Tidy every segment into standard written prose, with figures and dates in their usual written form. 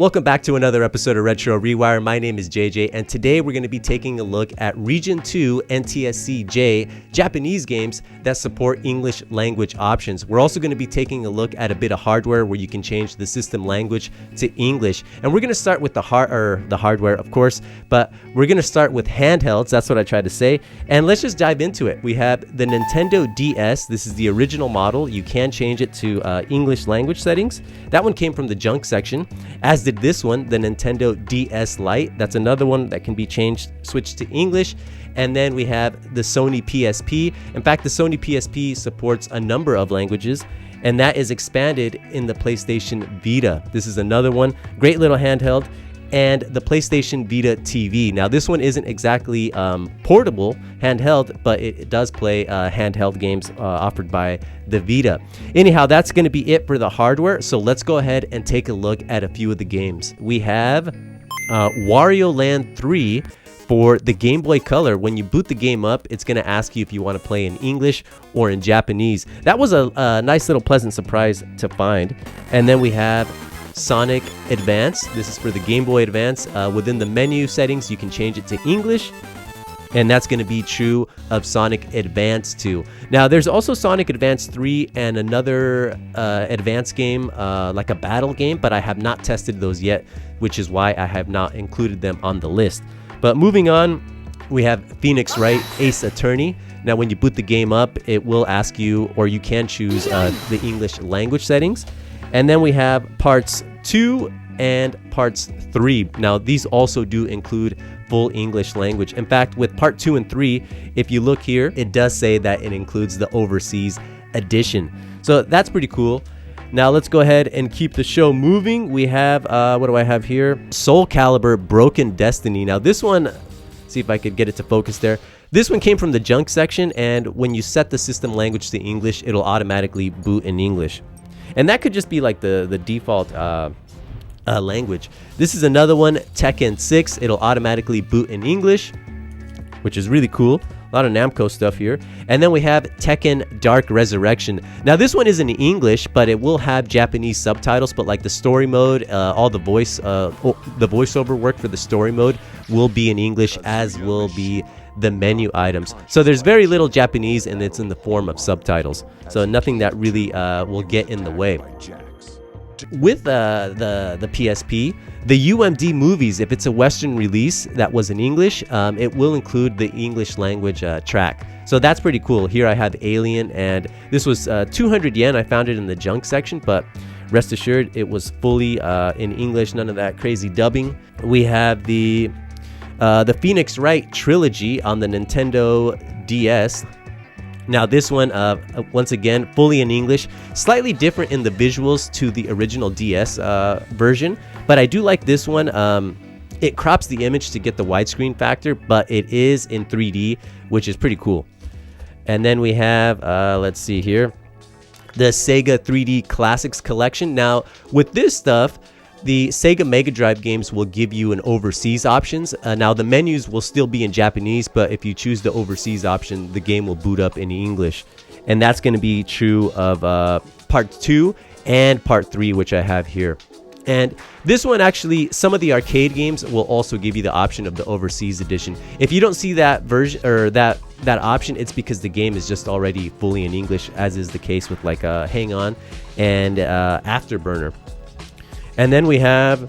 Welcome back to another episode of Retro Rewire. My name is JJ, and today we're going to be taking a look at Region 2 NTSC-J Japanese games that support English language options. We're also going to be taking a look at a bit of hardware where you can change the system language to English. And we're going to start with the hardware, of course, but we're going to start with handhelds. That's what I tried to say. And let's just dive into it. We have the Nintendo DS. This is the original model. You can change it to English language settings. That one came from the junk section, as did this one, the Nintendo DS Lite. That's another one that can be switched to English. And then we have the Sony PSP. In fact, the Sony PSP supports a number of languages, and that is expanded in the PlayStation Vita. This is another one, great little handheld. And the PlayStation Vita TV. Now, this one isn't exactly portable handheld, but it does play handheld games offered by the Vita. Anyhow, that's going to be it for the hardware. So let's go ahead and take a look at a few of the games. We have Wario Land 3 for the Game Boy Color. When you boot the game up, it's going to ask you if you want to play in English or in Japanese. That was a nice little pleasant surprise to find. And then we have Sonic Advance. This is for the Game Boy Advance. Within the menu settings, you can change it to English, and that's going to be true of Sonic Advance 2. Now, there's also Sonic Advance 3 and another advance game, like a battle game, but I have not tested those yet, which is why I have not included them on the list. But moving on, we have Phoenix Wright Ace Attorney. Now, when you boot the game up, it will ask you, or you can choose the English language settings. And then we have parts 2 and parts 3. Now, these also do include full English language. In fact, with part 2 and 3, if you look here, it does say that it includes the overseas edition. So that's pretty cool. Now, let's go ahead and keep the show moving. We have, what do I have here? Soul Calibur Broken Destiny. Now, this one, see if I could get it to focus there. This one came from the junk section, and when you set the system language to English, it'll automatically boot in English. And that could just be like the default language. This is another one, Tekken 6. It'll automatically boot in English, which is really cool. A lot of Namco stuff here. And then we have Tekken Dark Resurrection. Now, this one isn't in English, but it will have Japanese subtitles. But like the story mode, all the voiceover work for the story mode will be in English, as will be the menu items. So there's very little Japanese, and it's in the form of subtitles. So nothing that really will get in the way. With the PSP, the UMD movies, if it's a Western release that was in English, it will include the English language track. So that's pretty cool. Here I have Alien, and this was 200 yen. I found it in the junk section, but rest assured it was fully in English, none of that crazy dubbing. We have the Phoenix Wright trilogy on the Nintendo DS. Now, this one, once again, fully in English, slightly different in the visuals to the original DS version, but I do like this one. It crops the image to get the widescreen factor, but it is in 3D, which is pretty cool. And then we have, let's see here, the Sega 3D Classics Collection. Now, with this stuff, the Sega Mega Drive games will give you an overseas options. Now, the menus will still be in Japanese, but if you choose the overseas option, the game will boot up in English. And that's going to be true of Part 2 and Part 3, which I have here. And this one, actually, some of the arcade games will also give you the option of the overseas edition. If you don't see that version or that option, it's because the game is just already fully in English, as is the case with like Hang On and Afterburner. And then we have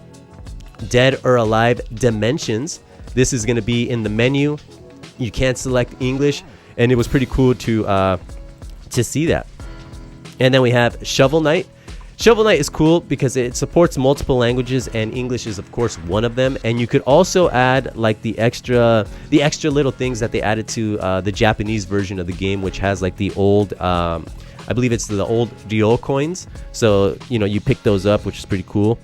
Dead or Alive Dimensions. This is going to be in the menu. You can't select English, and it was pretty cool to see that. And then we have Shovel Knight. Shovel Knight is cool because it supports multiple languages, and English is of course one of them. And you could also add like the extra little things that they added to the Japanese version of the game, which has like the old I believe it's the old Ryo coins. So, you pick those up, which is pretty cool.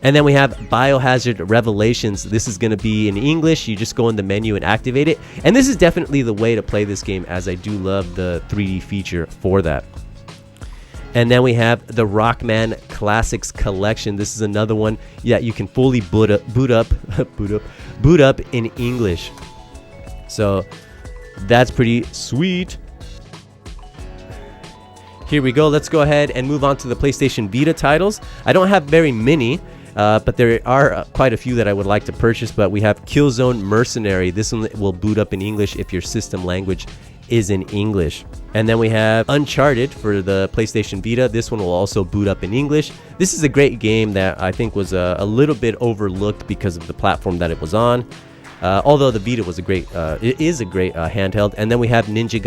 And then we have Biohazard Revelations. This is going to be in English. You just go in the menu and activate it. And this is definitely the way to play this game, as I do love the 3D feature for that. And then we have the Rockman Classics Collection. This is another one. Yeah, you can fully boot up in English. So that's pretty sweet. Here we go. Let's go ahead and move on to the PlayStation Vita titles. I don't have very many. but there are quite a few that I would like to purchase. But we have Killzone Mercenary. This one will boot up in English if your system language is in English. And then we have Uncharted for the PlayStation Vita. This one will also boot up in English. This is a great game that I think was a little bit overlooked because of the platform that it was on. Although the Vita was it is a great handheld. And then we have Ninja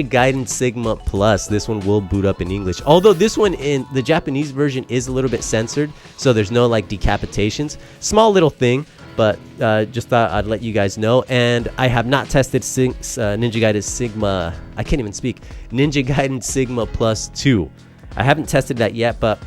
Gaiden Sigma Plus. This one will boot up in English. Although this one in the Japanese version is a little bit censored, so there's no like decapitations. Small little thing, but just thought I'd let you guys know. And I have not tested Ninja Gaiden Sigma. I can't even speak. Ninja Gaiden Sigma Plus 2. I haven't tested that yet, but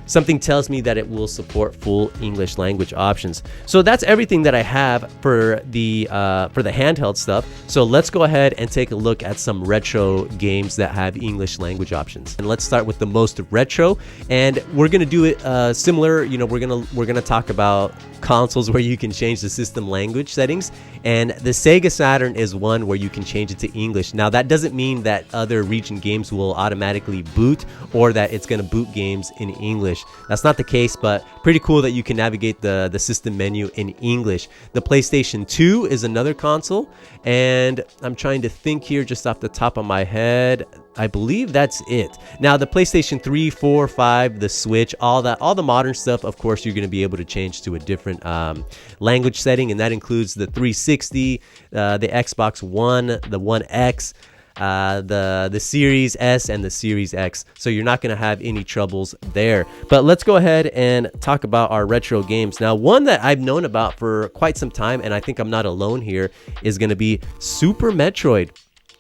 something tells me that it will support full English language options. So that's everything that I have for the handheld stuff. So let's go ahead and take a look at some retro games that have English language options. And let's start with the most retro. And we're gonna do it similar. You know, we're gonna talk about consoles where you can change the system language settings, and the Sega Saturn is one where you can change it to English. Now that doesn't mean that other region games will automatically boot or that it's going to boot games in English. That's not the case, but pretty cool that you can navigate the system menu in English. The PlayStation 2 is another console, and I'm trying to think here just off the top of my head. I believe that's it. Now the PlayStation 3, 4, 5, the Switch, all the modern stuff, of course, you're going to be able to change to a different language setting, and that includes the 360, the Xbox One, the One X, the Series S, and the Series X. So you're not going to have any troubles there. But let's go ahead and talk about our retro games. Now, one that I've known about for quite some time, and I think I'm not alone here, is going to be Super Metroid.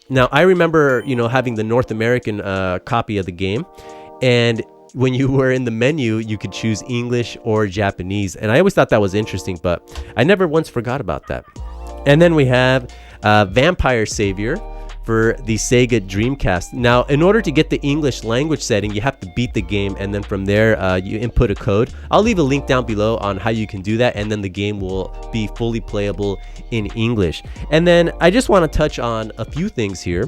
Now, I remember, having the North American copy of the game, and when you were in the menu, you could choose English or Japanese, and I always thought that was interesting, but I never once forgot about that. And then we have Vampire Savior for the Sega Dreamcast. Now, in order to get the English language setting, you have to beat the game, and then from there, you input a code. I'll leave a link down below on how you can do that, and then the game will be fully playable in English. And then I just want to touch on a few things here.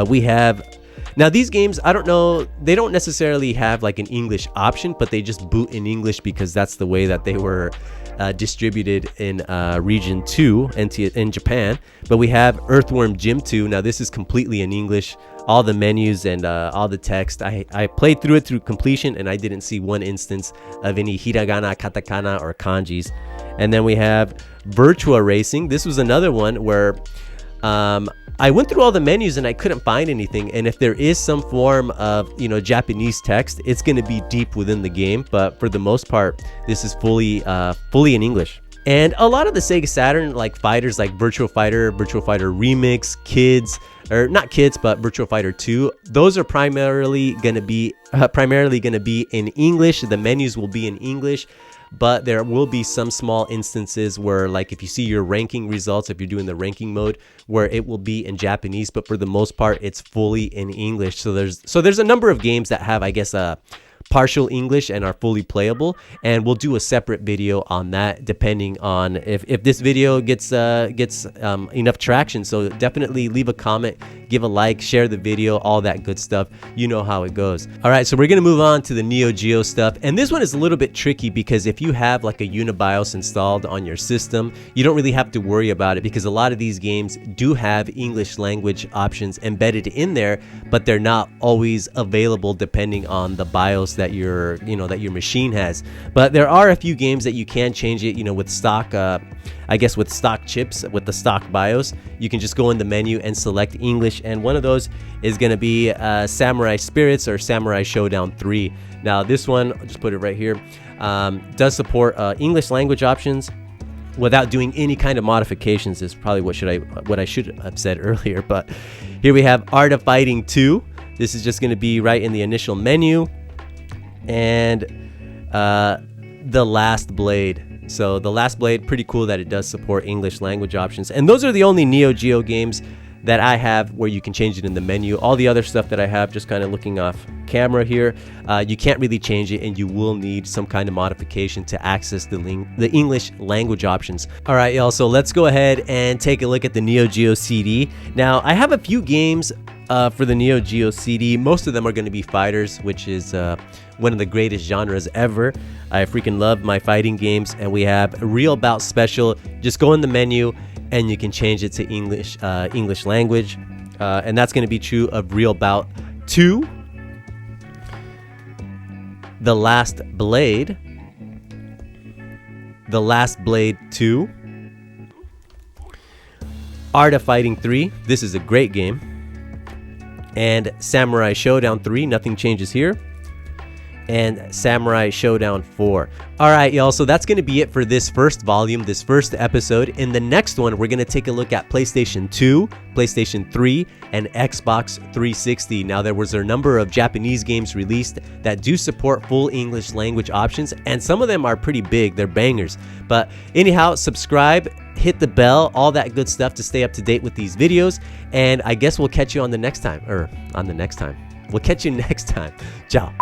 We have... Now, these games, I don't know, they don't necessarily have like an English option, but they just boot in English because that's the way that they were distributed in Region 2 in Japan. But we have Earthworm Jim 2. Now, this is completely in English. All the menus and all the text. I played through it through completion, and I didn't see one instance of any hiragana, katakana, or kanjis. And then we have Virtua Racing. This was another one where... I went through all the menus and I couldn't find anything. And if there is some form of, Japanese text, it's going to be deep within the game. But for the most part, this is fully in English. And a lot of the Sega Saturn, like fighters like Virtua Fighter Remix, Kids, or not Kids, but Virtua Fighter 2, those are primarily going to be in English. The menus will be in English. But there will be some small instances where, like, if you see your ranking results, if you're doing the ranking mode, where it will be in Japanese, but for the most part, it's fully in English. So there's a number of games that have, I guess, partial English and are fully playable, and we'll do a separate video on that depending on if this video gets enough traction. So definitely leave a comment, give a like, share the video, all that good stuff. You know how it goes. All right, so we're gonna move on to the Neo Geo stuff, and this one is a little bit tricky because if you have like a Unibios installed on your system, you don't really have to worry about it because a lot of these games do have English language options embedded in there, but they're not always available depending on the BIOS that your machine has. But there are a few games that you can change it, with stock with stock chips, with the stock BIOS. You can just go in the menu and select English, and one of those is going to be Samurai Spirits or Samurai Showdown 3. Now this one, I'll just put it right here, does support English language options without doing any kind of modifications. Is probably what I should have said earlier. But here we have Art of Fighting 2. This is just going to be right in the initial menu. And The Last Blade. So The Last Blade, pretty cool that it does support English language options. And those are the only Neo Geo games that I have where you can change it in the menu. All the other stuff that I have, just kind of looking off camera here, you can't really change it, and you will need some kind of modification to access the English language options. All right, y'all, so let's go ahead and take a look at the Neo Geo CD. Now, I have a few games For the Neo Geo CD, most of them are going to be fighters, which is one of the greatest genres ever. I freaking love my fighting games, and we have a Real Bout Special. Just go in the menu, and you can change it to English language, and that's going to be true of Real Bout 2, The Last Blade, The Last Blade 2, Art of Fighting 3. This is a great game. And Samurai Showdown 3, nothing changes here. And Samurai Showdown 4. All right, y'all, so that's going to be it for this first volume, this first episode. In the next one, we're going to take a look at PlayStation 2, PlayStation 3, and Xbox 360. Now, there was a number of Japanese games released that do support full English language options, and some of them are pretty big. They're bangers. But anyhow, subscribe, hit the bell, all that good stuff to stay up to date with these videos. And I guess we'll catch you on the next time. We'll catch you next time. Ciao.